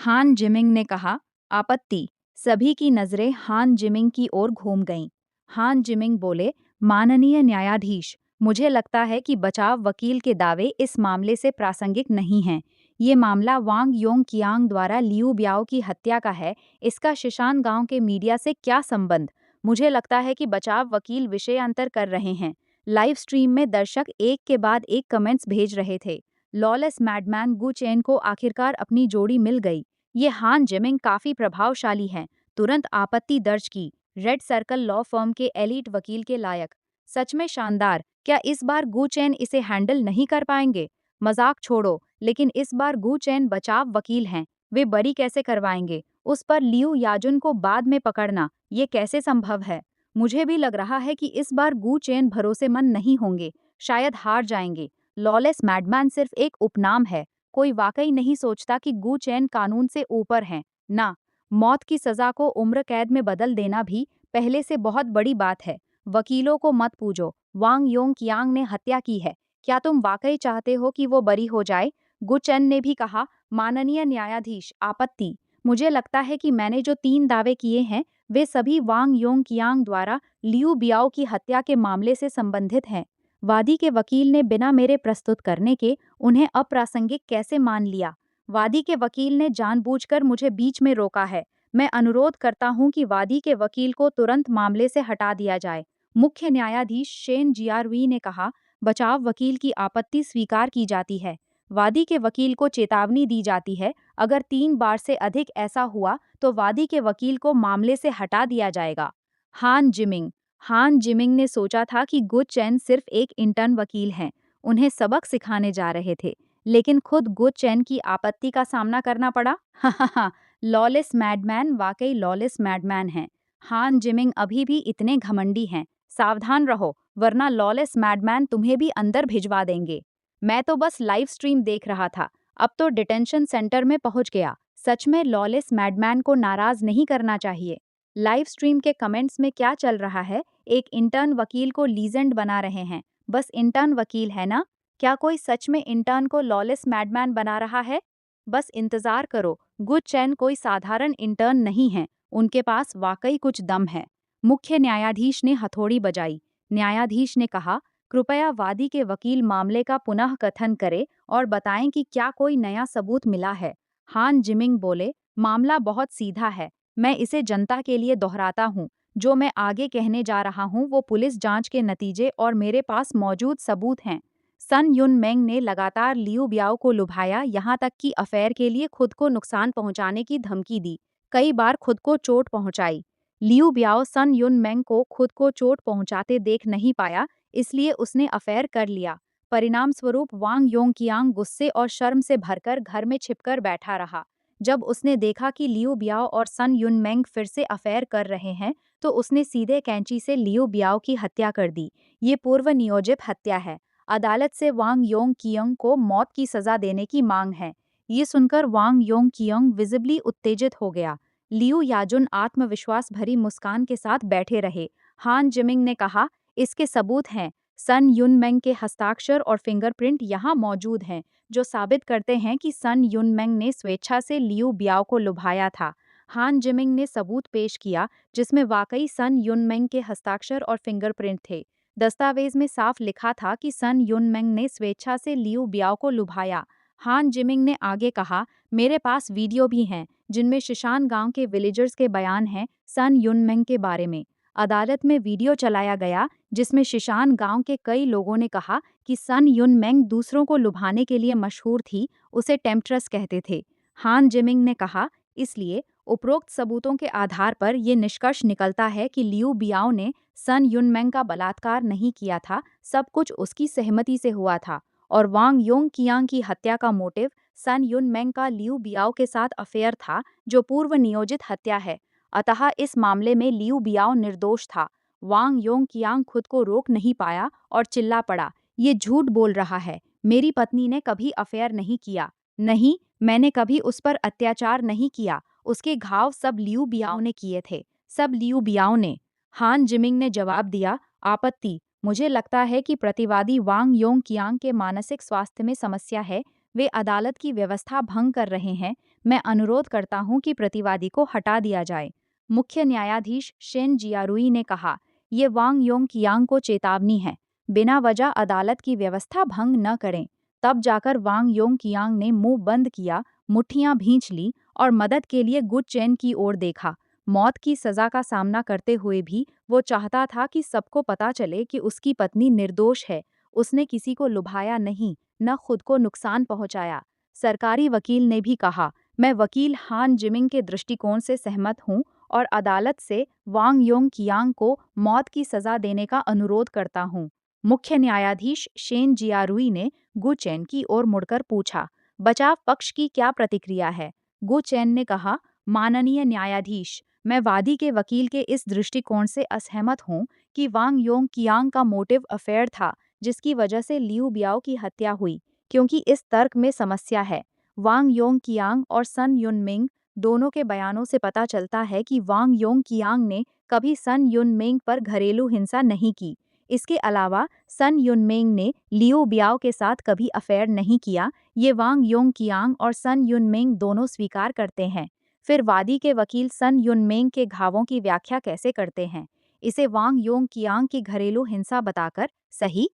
हान जिमिंग ने कहा, आपत्ति। सभी की नजरें हान जिमिंग की ओर घूम गईं। हान जिमिंग बोले, माननीय न्यायाधीश, मुझे लगता है कि बचाव वकील के दावे इस मामले से प्रासंगिक नहीं हैं। ये मामला वांग योंग कियांग द्वारा लियू ब्याओ की हत्या का है। इसका शिशान गांव के मीडिया से क्या संबंध? मुझे लगता है कि बचाव वकील विषय अंतर कर रहे हैं। लाइव स्ट्रीम में दर्शक एक के बाद एक कमेंट्स भेज रहे थे। लॉलेस मैडमैन गु चेन को आखिरकार अपनी जोड़ी मिल गई। ये हान जिमिंग काफी प्रभावशाली हैं। तुरंत आपत्ति दर्ज की। रेड सर्कल लॉ फर्म के एलीट वकील के लायक। सच में शानदार। क्या इस बार गु चेन इसे हैंडल नहीं कर पाएंगे? मजाक छोड़ो, लेकिन इस बार गु चेन बचाव वकील हैं। वे बरी कैसे करवाएंगे? उस पर लियू याजुन को बाद में पकड़ना, ये कैसे संभव है? मुझे भी लग रहा है कि इस बार गु चेन भरोसेमंद नहीं होंगे। शायद हार जाएंगे। लॉलेस मैडमैन सिर्फ एक उपनाम है। कोई वाकई नहीं सोचता कि गु चेन कानून से ऊपर हैं। ना, मौत की सजा को उम्र कैद में बदल देना भी पहले से बहुत बड़ी बात है। वकीलों को मत पूछो, वांग योंग कियांग ने हत्या की है। क्या तुम वाकई चाहते हो कि वो बरी हो जाए? गु चेन ने भी कहा, माननीय न्यायाधीश, आपत्ति। मुझे लगता है कि मैंने जो 3 दावे किए हैं, वे सभी वांग योंग कियांग द्वारा लियू बियाओ की हत्या के मामले से संबंधित हैं। वादी के वकील ने बिना मेरे प्रस्तुत करने के उन्हें अप्रासंगिक कैसे मान लिया? वादी के वकील ने जानबूझकर मुझे बीच में रोका है। मैं अनुरोध करता हूं कि वादी के वकील को तुरंत मामले से हटा दिया जाए। मुख्य न्यायाधीश शेन जियारवी ने कहा, बचाव वकील की आपत्ति स्वीकार की जाती है। वादी के वकील को चेतावनी दी जाती है, अगर 3 बार से अधिक ऐसा हुआ तो वादी के वकील को मामले से हटा दिया जाएगा। हान जिमिंग। हान जिमिंग ने सोचा था कि गु चेन सिर्फ एक इंटर्न वकील हैं, उन्हें सबक सिखाने जा रहे थे, लेकिन खुद गु चेन की आपत्ति का सामना करना पड़ा। हा, लॉलेस मैडमैन वाकई लॉलेस मैडमैन हैं। हान जिमिंग अभी भी इतने घमंडी हैं। सावधान रहो, वरना लॉलेस मैडमैन तुम्हें भी अंदर भिजवा देंगे। मैं तो बस लाइव स्ट्रीम देख रहा था, अब तो डिटेंशन सेंटर में पहुंच गया। सच में लॉलेस मैडमैन को नाराज नहीं करना चाहिए। लाइव स्ट्रीम के कमेंट्स में क्या चल रहा है? एक इंटर्न वकील को लीजेंड बना रहे हैं। बस इंटर्न वकील है ना? क्या कोई सच में इंटर्न को लॉलेस मैडमैन बना रहा है? बस इंतजार करो, गु चेन कोई साधारण इंटर्न नहीं है। उनके पास वाकई कुछ दम है। मुख्य न्यायाधीश ने हथौड़ी बजाई। न्यायाधीश ने कहा, कृपया वादी के वकील मामले का पुनः कथन करें और बताएं कि क्या कोई नया सबूत मिला है। हान जिमिंग बोले, मामला बहुत सीधा है। मैं इसे जनता के लिए दोहराता हूँ। जो मैं आगे कहने जा रहा हूँ वो पुलिस जांच के नतीजे और मेरे पास मौजूद सबूत हैं। सन युन मेंग ने लगातार लियू ब्याओ को लुभाया, यहाँ तक कि अफेयर के लिए खुद को नुकसान पहुंचाने की धमकी दी। कई बार खुद को चोट पहुंचाई। लियू ब्याओ सन युन मेंग को खुद को चोट पहुंचाते देख नहीं पाया, इसलिए उसने अफेयर कर लिया। परिणाम स्वरूप वांग योंग कियांग गुस्से और शर्म से भरकर घर में छिपकर बैठा रहा। जब उसने देखा कि लियू ब्याओ और सन युन मेंग फिर से अफेयर कर रहे हैं, तो उसने सीधे कैंची से लियू ब्याओ की हत्या कर दी। ये पूर्व नियोजित हत्या है। अदालत से वांग योंग कियांग को मौत की सजा देने की मांग है। ये सुनकर वांग योंग कियांग विजिबली उत्तेजित हो गया। लियू याजुन आत्मविश्वास भरी मुस्कान के साथ बैठे रहे। हान जिमिंग ने कहा, इसके सबूत हैं। सन युन मेंग के हस्ताक्षर और फिंगरप्रिंट यहाँ मौजूद हैं, जो साबित करते हैं कि सन युन मेंग ने स्वेच्छा से लियू ब्याओ को लुभाया था। हान जिमिंग ने सबूत पेश किया, जिसमें वाकई सन युन मेंग के हस्ताक्षर और फिंगरप्रिंट थे। दस्तावेज में साफ लिखा था कि सन युन मेंग ने स्वेच्छा से लियू ब्याओ को लुभाया। हान जिमिंग ने आगे कहा, मेरे पास वीडियो भी हैं, जिनमें शिशान गांव के विलेजर्स के बयान हैं सन युन मेंग के बारे में। अदालत में वीडियो चलाया गया, जिसमें शिशान गांव के कई लोगों ने कहा कि सन युन मेंग दूसरों को लुभाने के लिए मशहूर थी, उसे टेम्पट्रेस कहते थे। हान जिमिंग ने कहा, इसलिए उपरोक्त सबूतों के आधार पर ये निष्कर्ष निकलता है कि लियू बियाओ ने सन युन मेंग का बलात्कार नहीं किया था, सब कुछ उसकी सहमति से हुआ था। और वांग योंग कियांग की हत्या का मोटिव सन युन मेंग का लियू बियाओ के साथ अफेयर था, जो पूर्व नियोजित हत्या है। अतः इस मामले में लियू बियाओ निर्दोष था। वांग योंग कियांग खुद को रोक नहीं पाया और चिल्ला पड़ा, ये झूठ बोल रहा है। मेरी पत्नी ने कभी अफेयर नहीं किया। नहीं, मैंने कभी उस पर अत्याचार नहीं किया। उसके घाव सब लियू बियाओ ने किए थे, सब लियू बियाओ ने। हान जिमिंग ने जवाब दिया, आपत्ति। मुझे लगता है कि प्रतिवादी वांग योंग कियांग के मानसिक स्वास्थ्य में समस्या है। वे अदालत की व्यवस्था भंग कर रहे हैं। मैं अनुरोध करता हूं कि प्रतिवादी को हटा दिया जाए। मुख्य न्यायाधीश शेन जियारुई ने कहा, ये वांग योंग कियांग को चेतावनी है, बिना वजह अदालत की व्यवस्था भंग न करें। तब जाकर वांग योंग कियांग ने मुंह बंद किया, मुट्ठियां भींच ली और मदद के लिए गुड चैन की ओर देखा। मौत की सजा का सामना करते हुए भी वो चाहता था कि सबको पता चले कि उसकी पत्नी निर्दोष है। उसने किसी को लुभाया नहीं, न खुद को नुकसान पहुंचाया। सरकारी वकील ने भी कहा, मैं वकील हान जिमिंग के दृष्टिकोण से सहमत हूं और अदालत से वांग योंग कियांग को मौत की सजा देने का अनुरोध करता हूं। मुख्य न्यायाधीश शेन जियारुई ने गु चेन की ओर मुड़कर पूछा, बचाव पक्ष की क्या प्रतिक्रिया है? गु चेन ने कहा, माननीय न्यायाधीश, मैं वादी के वकील के इस दृष्टिकोण से असहमत हूं कि वांग योंग कियांग का मोटिव अफेयर था जिसकी वजह से लियू बियाओ की हत्या हुई, क्योंकि इस तर्क में समस्या है। वांग योंग कियांग और सन युनमिंग दोनों के बयानों से पता चलता है कि वांग योंग कियांग ने कभी सन युनमिंग पर घरेलू हिंसा नहीं की। इसके अलावा सन युनमिंग ने लियू बियाओ के साथ कभी अफेयर नहीं किया। ये वांग योंग कियांग और सन युनमिंग दोनों स्वीकार करते हैं। फिर वादी के वकील सन युनमिंग के घावों की व्याख्या कैसे करते हैं? इसे वांग योंग कियांग की घरेलू हिंसा बताकर सही?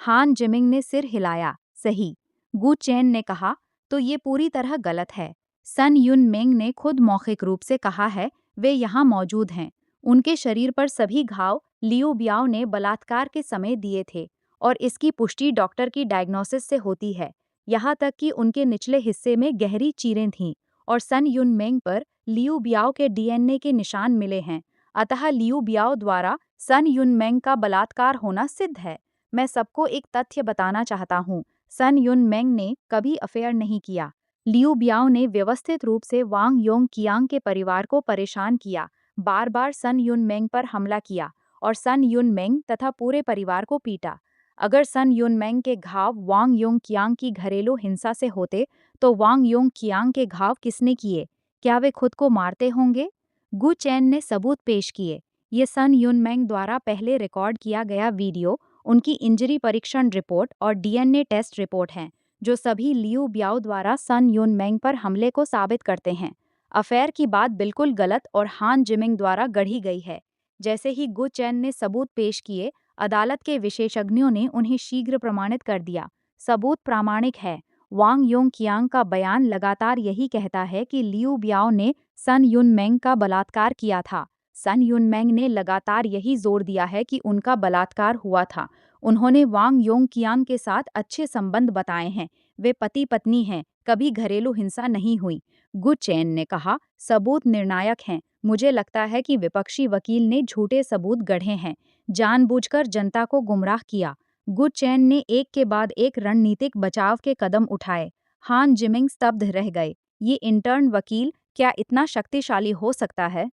हान जिमिंग ने सिर हिलाया, सही। गु चेन ने कहा, तो ये पूरी तरह गलत है। सन युन मिंग ने खुद मौखिक रूप से कहा है, वे यहाँ मौजूद हैं। उनके शरीर पर सभी घाव लियो बियाओ ने बलात्कार के समय दिए थे और इसकी पुष्टि डॉक्टर की डायग्नोसिस से होती है। यहाँ तक कि उनके निचले हिस्से में गहरी चीरें थीं और सन युन मिंग पर लियो बियाओ के डीएनए के निशान मिले हैं। अतः लियो बियाओ द्वारा सन युन मिंग का बलात्कार होना सिद्ध है। मैं सबको एक तथ्य बताना चाहता हूँ, सन युन मेंग ने कभी अफेयर नहीं किया। लियू बियाओ ने व्यवस्थित रूप से वांग योंग कियांग के परिवार को परेशान किया, बार बार सन युन मेंग पर हमला किया और सन युन मेंग तथा पूरे परिवार को पीटा। अगर सन युन मेंग के घाव वांग योंग कियांग की घरेलू हिंसा से होते, तो वांग योंग कियांग के घाव किसने किए? क्या वे खुद को मारते होंगे? गु चैन ने सबूत पेश किए। ये सन युन मेंग द्वारा पहले रिकॉर्ड किया गया वीडियो, उनकी इंजरी परीक्षण रिपोर्ट और डीएनए टेस्ट रिपोर्ट हैं, जो सभी लियू बियाओ द्वारा सन युन मेंग पर हमले को साबित करते हैं। अफेयर की बात बिल्कुल गलत और हान जिमिंग द्वारा गढ़ी गई है। जैसे ही गु चैन ने सबूत पेश किए, अदालत के विशेषज्ञों ने उन्हें शीघ्र प्रमाणित कर दिया। सबूत प्रामाणिक है। वांग योंग कियांग का बयान लगातार यही कहता है कि लियू बियाओ ने सन युन मेंग का बलात्कार किया था। सन युन मेंग ने लगातार यही जोर दिया है कि उनका बलात्कार हुआ था। उन्होंने वांग योंग कियांग के साथ अच्छे संबंध बताए हैं। वे पति पत्नी हैं, कभी घरेलू हिंसा नहीं हुई। गु चैन ने कहा, सबूत निर्णायक हैं। मुझे लगता है कि विपक्षी वकील ने झूठे सबूत गढ़े हैं, जानबूझकर जनता को गुमराह किया। गु चैन ने एक के बाद एक रणनीतिक बचाव के कदम उठाए। हान जिमिंग स्तब्ध रह गए। ये इंटर्न वकील क्या इतना शक्तिशाली हो सकता है?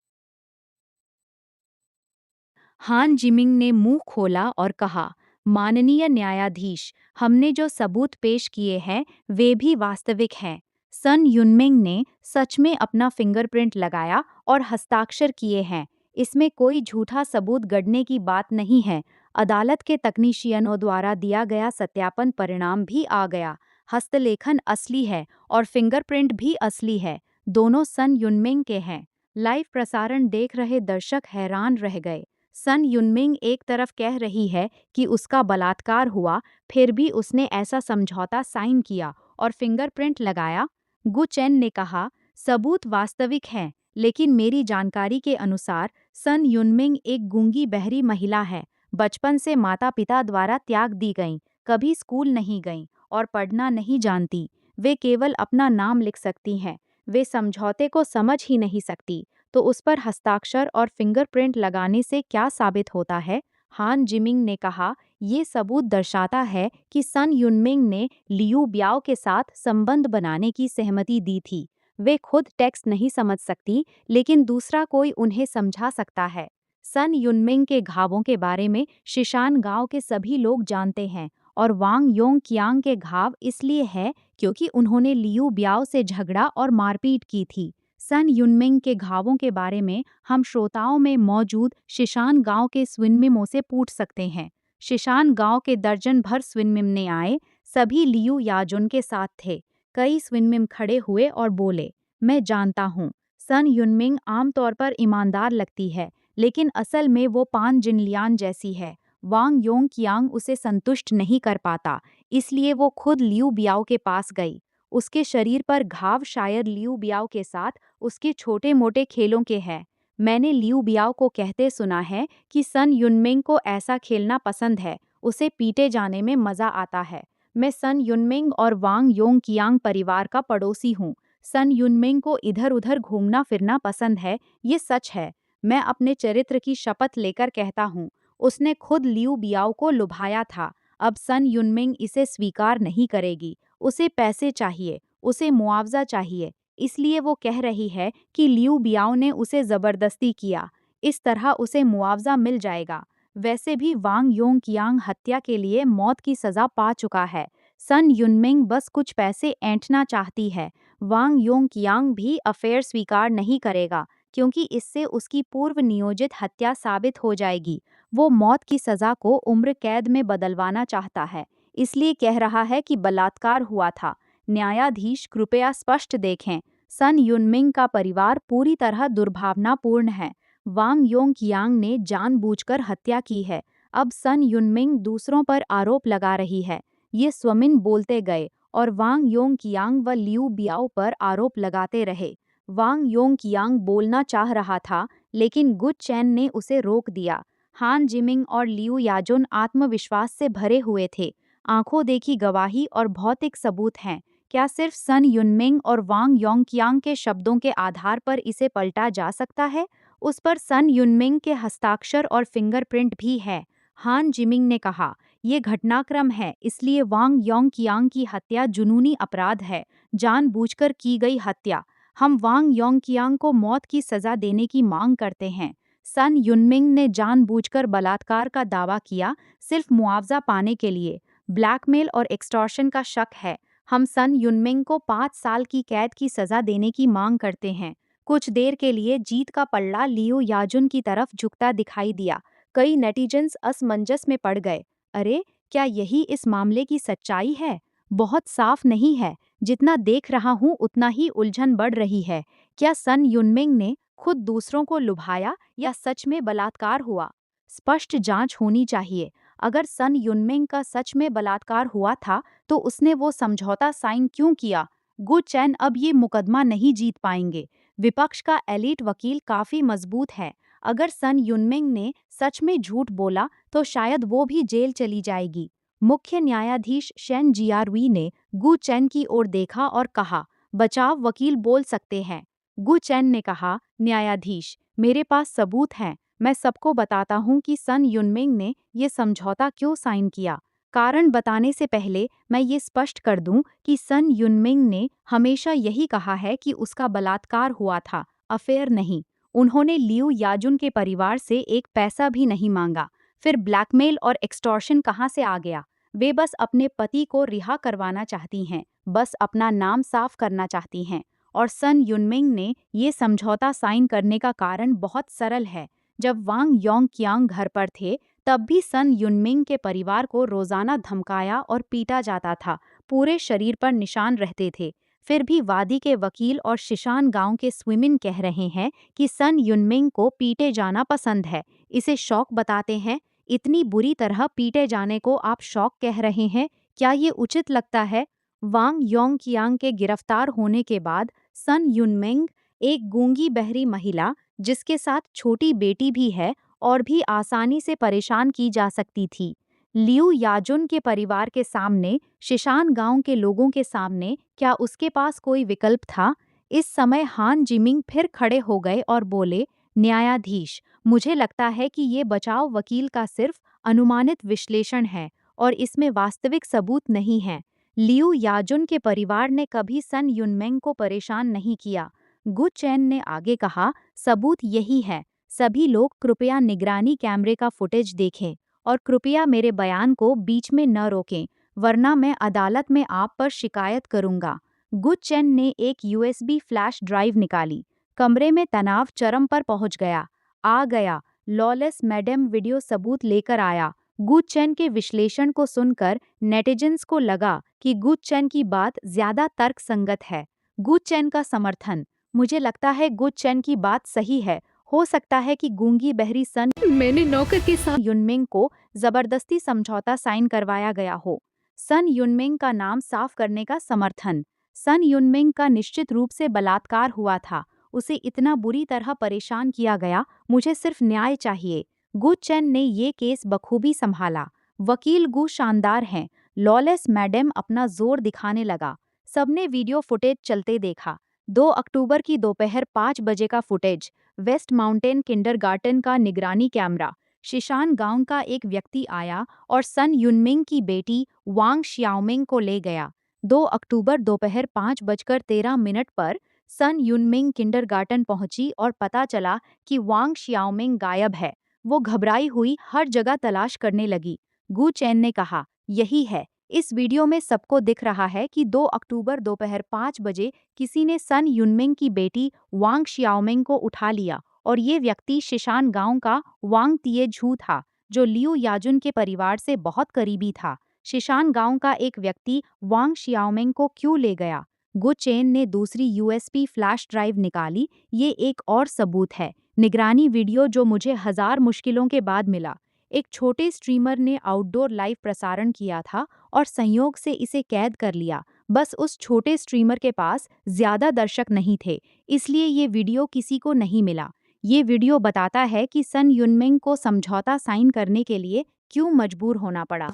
हान जिमिंग ने मुंह खोला और कहा, माननीय न्यायाधीश, हमने जो सबूत पेश किए हैं वे भी वास्तविक हैं। सन युनमिंग ने सच में अपना फिंगरप्रिंट लगाया और हस्ताक्षर किए हैं। इसमें कोई झूठा सबूत गढ़ने की बात नहीं है। अदालत के तकनीशियनों द्वारा दिया गया सत्यापन परिणाम भी आ गया। हस्तलेखन असली है और फिंगरप्रिंट भी असली है। दोनों सन युनमिंग के हैं। लाइव प्रसारण देख रहे दर्शक हैरान रह गए। सन युनमिंग एक तरफ कह रही है कि उसका बलात्कार हुआ, फिर भी उसने ऐसा समझौता साइन किया और फिंगरप्रिंट लगाया। गु चेन ने कहा, सबूत वास्तविक हैं, लेकिन मेरी जानकारी के अनुसार सन युनमिंग एक गूंगी बहरी महिला है। बचपन से माता पिता द्वारा त्याग दी गईं, कभी स्कूल नहीं गईं और पढ़ना नहीं जानती। वे केवल अपना नाम लिख सकती हैं। वे समझौते को समझ ही नहीं सकती। तो उस पर हस्ताक्षर और फिंगरप्रिंट लगाने से क्या साबित होता है? हान जिमिंग ने कहा, ये सबूत दर्शाता है कि सन युनमिंग ने लियू बियाओ के साथ संबंध बनाने की सहमति दी थी। वे खुद टेक्स्ट नहीं समझ सकती, लेकिन दूसरा कोई उन्हें समझा सकता है। सन युनमिंग के घावों के बारे में शिशान गांव के सभी लोग जानते हैं और वांग योंग कियांग के घाव इसलिए है क्योंकि उन्होंने लियू बियाओ से झगड़ा और मारपीट की थी। सन युनमिंग के घावों के बारे में हम श्रोताओं में मौजूद शिशान गांव के स्विनमिमों से पूछ सकते हैं। शिशान गांव के दर्जन भर स्विनमिम ने आए, सभी लियू याजुन के साथ थे। कई स्विनमिम खड़े हुए और बोले, मैं जानता हूँ, सन युनमिंग आमतौर पर ईमानदार लगती है, लेकिन असल में वो पान जिनलियान जैसी है। वांग योंग कियांग उसे संतुष्ट नहीं कर पाता, इसलिए वो खुद लियू बियाओ के पास गई। उसके शरीर पर घाव शायद लियू बियाओ के साथ उसके छोटे-मोटे खेलों के हैं। मैंने लियू बियाओ को कहते सुना है कि सन युनमिंग को ऐसा खेलना पसंद है, उसे पीटे जाने में मजा आता है। मैं सन युनमिंग और वांग योंग कियांग परिवार का पड़ोसी हूँ। सन युनमिंग को इधर-उधर घूमना फिरना पसंद है, ये सच है। मैं अपने चरित्र की शपथ लेकर कहता हूँ, उसने खुद लियू बियाओ को लुभाया था। अब सन युनमिंग इसे स्वीकार नहीं करेगी। उसे पैसे चाहिए, उसे मुआवजा चाहिए, इसलिए वो कह रही है कि लियू बियाओ ने उसे जबरदस्ती किया। इस तरह उसे मुआवजा मिल जाएगा। वैसे भी वांग योंग कियांग हत्या के लिए मौत की सजा पा चुका है। सन युनमिंग बस कुछ पैसे ऐंठना चाहती है। वांग योंग कियांग भी अफेयर स्वीकार नहीं करेगा, क्योंकि इससे उसकी पूर्व नियोजित हत्या साबित हो जाएगी। वो मौत की सजा को उम्र कैद में बदलवाना चाहता है, इसलिए कह रहा है कि बलात्कार हुआ था। न्यायाधीश कृपया स्पष्ट देखें, सन युनमिंग का परिवार पूरी तरह दुर्भावनापूर्ण है। वांग योंग कियांग ने जानबूझकर हत्या की है। अब सन युनमिंग दूसरों पर आरोप लगा रही है। ये स्वमिन बोलते गए और वांग योंग कियांग व लियू बियाओ पर आरोप लगाते रहे। वांग योंग कियांग बोलना चाह रहा था, लेकिन गुड चैन ने उसे रोक दिया। हान जिमिंग और लियू याजुन आत्मविश्वास से भरे हुए थे। आंखों देखी गवाही और भौतिक सबूत हैं। क्या सिर्फ सन युनमिंग और वांग योंग कियांग के शब्दों के आधार पर इसे पलटा जा सकता है? उस पर सन युनमिंग के हस्ताक्षर और फिंगरप्रिंट भी है। हान जिमिंग ने कहा, ये घटनाक्रम है, इसलिए वांग योंग कियांग की हत्या जुनूनी अपराध है, जानबूझकर की गई हत्या। हम वांग योंग कियांग को मौत की सजा देने की मांग करते हैं। सन युनमिंग ने जानबूझकर बलात्कार का दावा किया, सिर्फ मुआवजा पाने के लिए। ब्लैकमेल और एक्सटॉर्शन का शक है। हम सन युनमिंग को 5 साल की कैद की सजा देने की मांग करते हैं। कुछ देर के लिए जीत का पल्ला लियो याजुन की तरफ झुकता दिखाई दिया। कई नेटिजन्स असमंजस में पड़ गए। अरे, क्या यही इस मामले की सच्चाई है? बहुत साफ नहीं है। जितना देख रहा हूँ उतना ही उलझन बढ़ रही है। क्या सन युनमिंग ने खुद दूसरों को लुभाया या सच में बलात्कार हुआ? स्पष्ट जांच होनी चाहिए। अगर सन युनमिंग का सच में बलात्कार हुआ था, तो उसने वो समझौता साइन क्यों किया? गु चैन अब ये मुकदमा नहीं जीत पाएंगे। विपक्ष का एलीट वकील काफी मजबूत है। अगर सन युनमिंग ने सच में झूठ बोला, तो शायद वो भी जेल चली जाएगी। मुख्य न्यायाधीश शेन जियारुई ने गु चैन की ओर देखा और कहा, बचाव वकील बोल सकते हैं। गु चैन ने कहा, न्यायाधीश, मेरे पास सबूत हैं। मैं सबको बताता हूँ कि सन युनमिंग ने ये समझौता क्यों साइन किया। कारण बताने से पहले मैं ये स्पष्ट कर दूं कि सन युनमिंग ने हमेशा यही कहा है कि उसका बलात्कार हुआ था, अफेयर नहीं। उन्होंने लियू याजुन के परिवार से एक पैसा भी नहीं मांगा। फिर ब्लैकमेल और एक्सटॉर्शन कहाँ से आ गया? वे बस अपने पति को रिहा करवाना चाहती हैं, बस अपना नाम साफ करना चाहती हैं। और सन युनमिंग ने ये समझौता साइन करने का कारण बहुत सरल है। जब वांग योंग कियांग घर पर थे, तब भी सन युनमिंग के परिवार को रोजाना धमकाया और पीटा जाता था। पूरे शरीर पर निशान रहते थे। फिर भी वादी के वकील और शिशान गांव के स्विमिन कह रहे हैं कि सन युनमिंग को पीटे जाना पसंद है। इसे शौक बताते हैं। इतनी बुरी तरह पीटे जाने को आप शौक कह रहे हैं? क्या ये उचित लगता है? वांग योंग कियांग के गिरफ्तार होने के बाद सन युनमिंग, एक गूंगी बहरी महिला जिसके साथ छोटी बेटी भी है, और भी आसानी से परेशान की जा सकती थी। लियू याजुन के परिवार के सामने, शिशान गांव के लोगों के सामने, क्या उसके पास कोई विकल्प था? इस समय हान जिमिंग फिर खड़े हो गए और बोले, न्यायाधीश, मुझे लगता है कि ये बचाव वकील का सिर्फ अनुमानित विश्लेषण है और इसमें वास्तविक सबूत नहीं है। लियू याजुन के परिवार ने कभी सन युनमिंग को परेशान नहीं किया। गु चैन ने आगे कहा, सबूत यही है। सभी लोग कृपया निगरानी कैमरे का फुटेज देखें और कृपया मेरे बयान को बीच में न रोकें, वरना मैं अदालत में आप पर शिकायत करूंगा। गु चैन ने एक यूएसबी फ्लैश ड्राइव निकाली। कमरे में तनाव चरम पर पहुंच गया। आ गया, लॉलेस मैडम वीडियो सबूत लेकर आया। गु चैन के विश्लेषण को सुनकर नेटिजन्स को लगा कि गु चैन की बात ज्यादा तर्कसंगत है। गु चेन का समर्थन। मुझे लगता है गु चेन की बात सही है। हो सकता है कि गूंगी बहरी सन मैंने नौकर के साथ युनमिंग को जबरदस्ती समझौता साइन करवाया गया हो। सन युनमिंग का नाम साफ करने का समर्थन। सन युनमिंग का निश्चित रूप से बलात्कार हुआ था। उसे इतना बुरी तरह परेशान किया गया। मुझे सिर्फ न्याय चाहिए। गु चेन ने ये केस बखूबी संभाला। वकील गु शानदार हैं। लॉलेस मैडम अपना जोर दिखाने लगा। सबने वीडियो फुटेज चलते देखा। 2 अक्टूबर की दोपहर 5 बजे का फुटेज। वेस्ट माउंटेन किंडरगार्टन का निगरानी कैमरा। शिशान गांव का एक व्यक्ति आया और सन युनमिंग की बेटी वांग शियाओमिंग को ले गया। 2 अक्टूबर दोपहर 5:13 पर सन युनमिंग किंडरगार्टन पहुंची और पता चला कि वांग शियाओमिंग गायब है। वो घबराई हुई हर जगह तलाश करने लगी। गु चेन ने कहा, यही है। इस वीडियो में सबको दिख रहा है कि 2 अक्टूबर दोपहर 5 बजे किसी ने सन युनमिंग की बेटी वांग शियाओमिंग को उठा लिया और ये व्यक्ति शिशान गांव का वांग तिये झू था, जो लियू याजुन के परिवार से बहुत करीबी था। शिशान गांव का एक व्यक्ति वांग शियाओमिंग को क्यों ले गया? गु चेन ने दूसरी यूएसबी फ्लैश ड्राइव निकाली। ये एक और सबूत है। निगरानी वीडियो जो मुझे 1000 मुश्किलों के बाद मिला। एक छोटे स्ट्रीमर ने आउटडोर लाइव प्रसारण किया था और संयोग से इसे कैद कर लिया। बस उस छोटे स्ट्रीमर के पास ज्यादा दर्शक नहीं थे, इसलिए ये वीडियो किसी को नहीं मिला। ये वीडियो बताता है कि सन युनमिंग को समझौता साइन करने के लिए क्यों मजबूर होना पड़ा।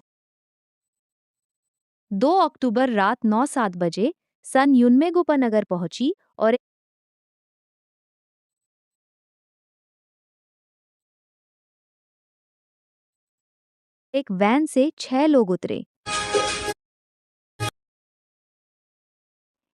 2 अक्टूबर रात 9-7 बजे सन युनमिंग उपनगर पहुंची और एक वैन से 6 लोग उतरे।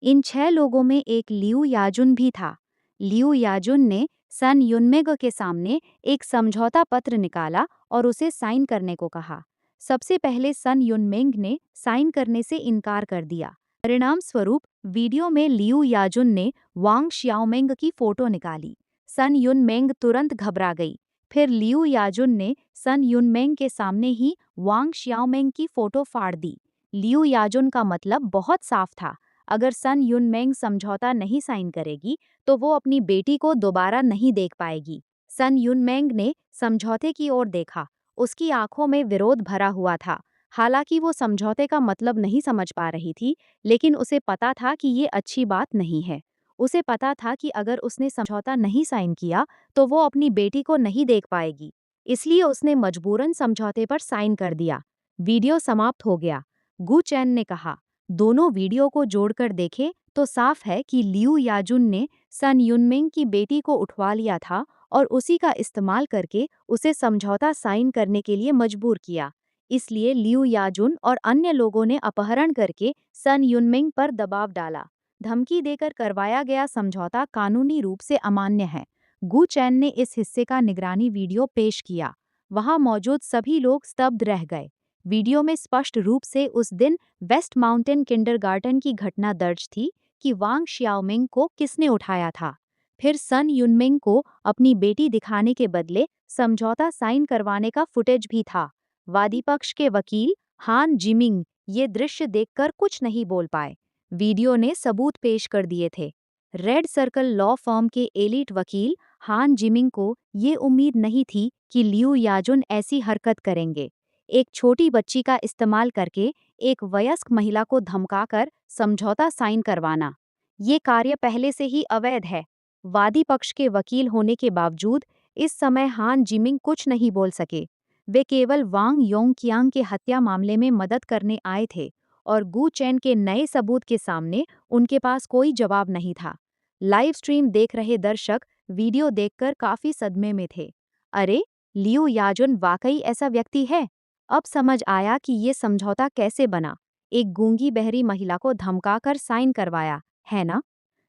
इन 6 लोगों में एक लियू याजुन भी था। लियू याजुन ने सन युनमिंग के सामने एक समझौता पत्र निकाला और उसे साइन करने को कहा। सबसे पहले सन युनमिंग ने साइन करने से इनकार कर दिया। परिणाम स्वरूप वीडियो में लियू याजुन ने वांग शियाओमिंग की फोटो निकाली। सन युनमिंग तुरंत घबरा गई। फिर लियू याजुन ने सन युनमिंग के सामने ही वांग शियाओमिंग की फोटो फाड़ दी। लियू याजुन का मतलब बहुत साफ था। अगर सन युनमेंग समझौता नहीं साइन करेगी तो वो अपनी बेटी को दोबारा नहीं देख पाएगी। सन युनमेंग ने समझौते की ओर देखा। उसकी आंखों में विरोध भरा हुआ था। हालांकि वो समझौते का मतलब नहीं समझ पा रही थी, लेकिन उसे पता था कि ये अच्छी बात नहीं है। उसे पता था कि अगर उसने समझौता नहीं साइन किया तो वो अपनी बेटी को नहीं देख पाएगी। इसलिए उसने मजबूरन समझौते पर साइन कर दिया। वीडियो समाप्त हो गया। गु चैन ने कहा, दोनों वीडियो को जोड़कर देखें तो साफ है कि लियू याजुन ने सन युनमिंग की बेटी को उठवा लिया था और उसी का इस्तेमाल करके उसे समझौता साइन करने के लिए मजबूर किया। इसलिए लियू याजुन और अन्य लोगों ने अपहरण करके सन युनमिंग पर दबाव डाला। धमकी देकर करवाया गया समझौता कानूनी रूप से अमान्य है। गु चैन ने इस हिस्से का निगरानी वीडियो पेश किया। वहां मौजूद सभी लोग स्तब्ध रह गए। वीडियो में स्पष्ट रूप से उस दिन वेस्ट माउंटेन किंडरगार्टन की घटना दर्ज थी कि वांग शियाओमिंग को किसने उठाया था। फिर सन युनमिंग को अपनी बेटी दिखाने के बदले समझौता साइन करवाने का फुटेज भी था। वादी पक्ष के वकील हान जिमिंग ये दृश्य देखकर कुछ नहीं बोल पाए। वीडियो ने सबूत पेश कर दिए थे। रेड सर्कल लॉ फर्म के एलीट वकील हान जिमिंग को ये उम्मीद नहीं थी कि लियू याजुन ऐसी हरकत करेंगे। एक छोटी बच्ची का इस्तेमाल करके एक वयस्क महिला को धमकाकर समझौता साइन करवाना, ये कार्य पहले से ही अवैध है। वादी पक्ष के वकील होने के बावजूद इस समय हान जिमिंग कुछ नहीं बोल सके। वे केवल वांग योंगकियांग के हत्या मामले में मदद करने आए थे और गु चेन के नए सबूत के सामने उनके पास कोई जवाब नहीं था। लाइव स्ट्रीम देख रहे दर्शक वीडियो देखकर काफी सदमे में थे। अरे, लियू याजुन वाकई ऐसा व्यक्ति है। अब समझ आया कि ये समझौता कैसे बना। एक गूंगी बहरी महिला को धमकाकर साइन करवाया, है ना?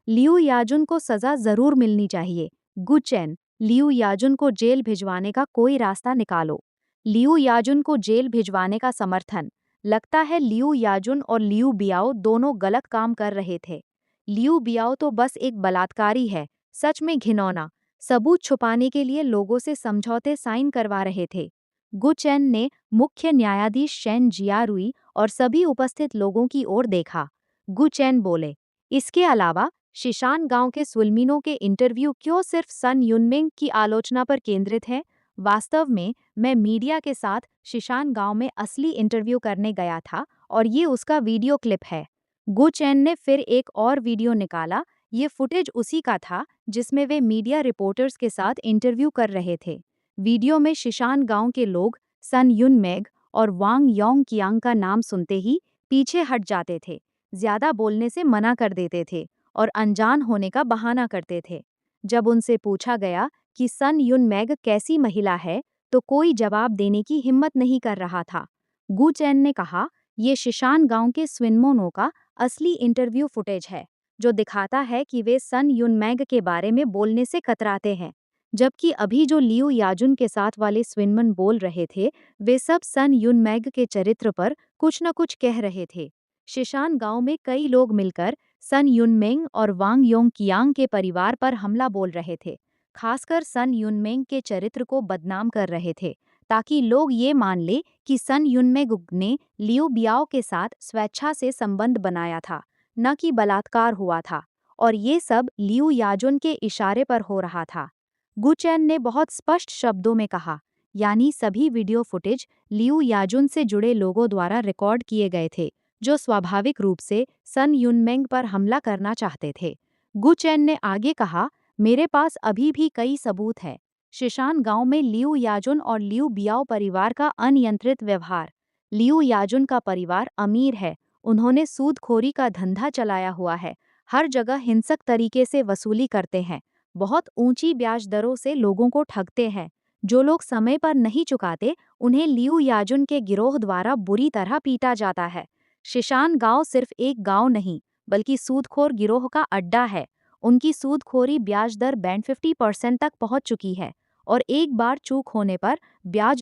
लियू याजुन को सजा जरूर मिलनी चाहिए। गु चेन, लियू याजुन को जेल भिजवाने का कोई रास्ता निकालो। लियू याजुन को जेल भिजवाने का समर्थन। लगता है लियू याजुन और लियू बियाओ दोनों गलत काम कर रहे थे। लियू बियाओ तो बस एक बलात्कारी है। सच में घिनौना। सबूत छुपाने के लिए लोगों से समझौते साइन करवा रहे थे। गु चेन ने मुख्य न्यायाधीश शेन जियारुई और सभी उपस्थित लोगों की ओर देखा। गु चेन बोले, इसके अलावा शिशान गांव के सुलमिनों के इंटरव्यू क्यों सिर्फ सन युनमिंग की आलोचना पर केंद्रित है? वास्तव में मैं मीडिया के साथ शिशान गांव में असली इंटरव्यू करने गया था और ये उसका वीडियो क्लिप है। गु चैन ने फिर एक और वीडियो निकाला। ये फुटेज उसी का था जिसमें वे मीडिया रिपोर्टर्स के साथ इंटरव्यू कर रहे थे। वीडियो में शिशान गांव के लोग सन युनमेग और वांग योंग कियांग का नाम सुनते ही पीछे हट जाते थे, ज्यादा बोलने से मना कर देते थे और अनजान होने का बहाना करते थे। जब उनसे पूछा गया कि सन युनमेग कैसी महिला है, तो कोई जवाब देने की हिम्मत नहीं कर रहा था। गु चैन ने कहा, ये शिशान गांव के स्विनमोनो का असली इंटरव्यू फुटेज है, जो दिखाता है कि वे सन युनमेग के बारे में बोलने से कतराते हैं। जबकि अभी जो लियू याजुन के साथ वाले स्विनमन बोल रहे थे, वे सब सन युनमेग के चरित्र पर कुछ न कुछ कह रहे थे। शिशान गांव में कई लोग मिलकर सन युनमेंग और वांग योंग कियांग के परिवार पर हमला बोल रहे थे, खासकर सन युनमेंग के चरित्र को बदनाम कर रहे थे, ताकि लोग ये मान ले कि सन युनमेंग ने लियू बियाओ के साथ स्वेच्छा से संबंध बनाया था, न कि बलात्कार हुआ था। और ये सब लियू याजुन के इशारे पर हो रहा था। गु चैन ने बहुत स्पष्ट शब्दों में कहा, यानी सभी वीडियो फुटेज लियू याजुन से जुड़े लोगों द्वारा रिकॉर्ड किए गए थे, जो स्वाभाविक रूप से सन युनमेंग पर हमला करना चाहते थे। गु चैन ने आगे कहा, मेरे पास अभी भी कई सबूत हैं। शिशान गांव में लियू याजुन और लियू बियाओ परिवार का अनियंत्रित व्यवहार। लियू याजुन का परिवार अमीर है, उन्होंने सूदखोरी का धंधा चलाया हुआ है, हर जगह हिंसक तरीके से वसूली करते हैं, बहुत ऊंची ब्याज दरों से लोगों को ठगते हैं। जो लोग समय पर नहीं चुकाते, उन्हें लियू याजुन के गिरोह द्वारा बुरी तरह पीटा जाता है। शिशान गांव सिर्फ एक गांव नहीं, बल्कि सूदखोर गिरोह का अड्डा है। उनकी सूदखोरी ब्याज दर बैंड 50% तक पहुंच चुकी है और एक बार चूक होने पर ब्याज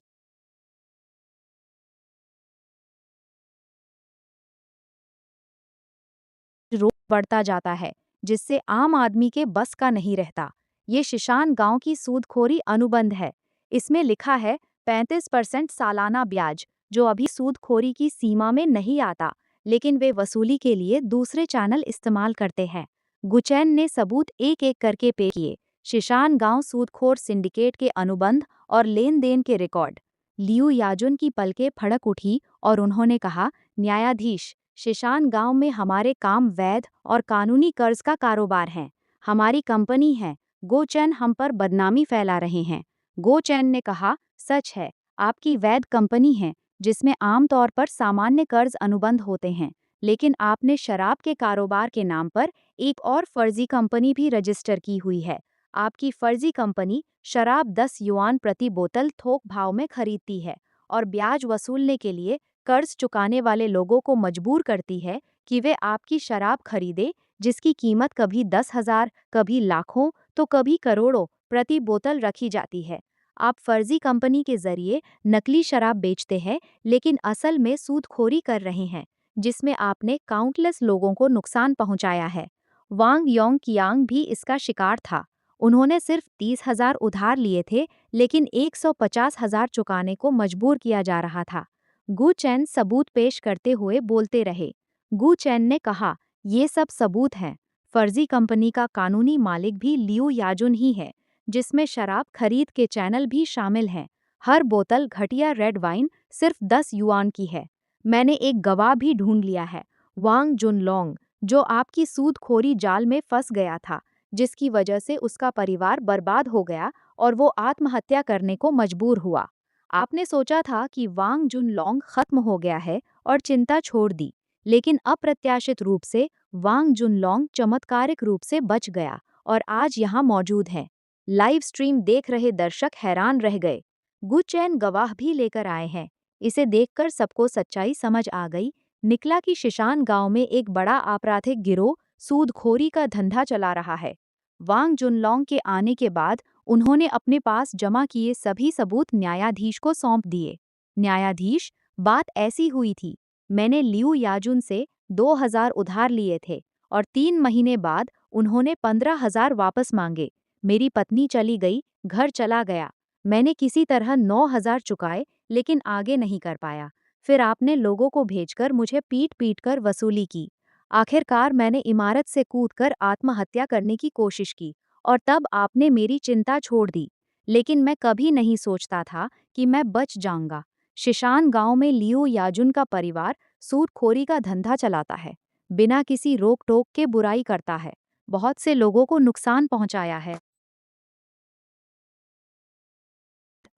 रोज बढ़ता जाता है, जिससे आम आदमी के बस का नहीं रहता। ये शिशान गांव की सूदखोरी अनुबंध है। इसमें लिखा है 35% सालाना ब्याज, जो अभी सूदखोरी की सीमा में नहीं आता, लेकिन वे वसूली के लिए दूसरे चैनल इस्तेमाल करते हैं। गुचैन ने सबूत एक एक करके पेश किए, शिशान गांव सूदखोर सिंडिकेट के अनुबंध और लेन देन के रिकॉर्ड। लियू याजुन की पलकें फड़क उठी और उन्होंने कहा, न्यायाधीश, शिशान गांव में हमारे काम वैध और कानूनी कर्ज का कारोबार है। हमारी कंपनी है। गो चैन हम पर बदनामी फैला रहे हैं। गो चैन ने कहा, सच है, आपकी वैध कंपनी है, जिसमें आमतौर पर सामान्य कर्ज अनुबंध होते हैं, लेकिन आपने शराब के कारोबार के नाम पर एक और फर्जी कंपनी भी रजिस्टर की हुई है। आपकी फर्जी कंपनी शराब 10 युआन प्रति बोतल थोक भाव में खरीदती है और ब्याज वसूलने के लिए कर्ज चुकाने वाले लोगों को मजबूर करती है कि वे आपकी शराब खरीदें, जिसकी कीमत कभी 10,000, कभी लाखों, तो कभी करोड़ों प्रति बोतल रखी जाती है। आप फर्जी कंपनी के जरिए नकली शराब बेचते हैं, लेकिन असल में सूदखोरी कर रहे हैं, जिसमें आपने काउंटलेस लोगों को नुकसान पहुंचाया है। वांग योंग कियांग भी इसका शिकार था। उन्होंने सिर्फ 30,000 उधार लिए थे, लेकिन 150,000 चुकाने को मजबूर किया जा रहा था। गु चैन सबूत पेश करते हुए बोलते रहे। गु चैन ने कहा, ये सब सबूत हैं। फर्जी कंपनी का कानूनी मालिक भी लियू याजुन ही है, जिसमें शराब खरीद के चैनल भी शामिल हैं। हर बोतल घटिया रेड वाइन सिर्फ 10 युआन की है। मैंने एक गवाह भी ढूंढ लिया है, वांग जुनलोंग, जो आपकी सूदखोरी जाल में फंस गया था, जिसकी वजह से उसका परिवार बर्बाद हो गया और वो आत्महत्या करने को मजबूर हुआ। आपने सोचा था कि वांग जुनलोंग खत्म हो गया है और चिंता छोड़ दी, लेकिन अप्रत्याशित रूप से वांग जुनलोंग चमत्कारिक रूप से बच गया और आज यहाँ मौजूद है। लाइव स्ट्रीम देख रहे दर्शक हैरान रह गए। गु चैन गवाह भी लेकर आए हैं। इसे देखकर सबको सच्चाई समझ आ गई। निकला कि शिशान गांव में एक बड़ा आपराधिक गिरोह सूदखोरी का धंधा चला रहा है। वांग जुनलोंग के आने के बाद उन्होंने अपने पास जमा किए सभी सबूत न्यायाधीश को सौंप दिए। न्यायाधीश, बात ऐसी हुई थी, मैंने लियू याजुन से 2,000 उधार लिए थे और 3 महीने बाद उन्होंने 15,000 वापस मांगे। मेरी पत्नी चली गई, घर चला गया। मैंने किसी तरह 9,000 चुकाए, लेकिन आगे नहीं कर पाया। फिर आपने लोगों को भेजकर मुझे पीट पीट कर वसूली की। आखिरकार मैंने इमारत से कूदकर आत्महत्या करने की कोशिश की और तब आपने मेरी चिंता छोड़ दी। लेकिन मैं कभी नहीं सोचता था कि मैं बच जाऊंगा। शिशान गांव में लियो याजुन का परिवार सूदखोरी का धंधा चलाता है, बिना किसी रोक टोक के बुराई करता है, बहुत से लोगों को नुकसान पहुंचाया है।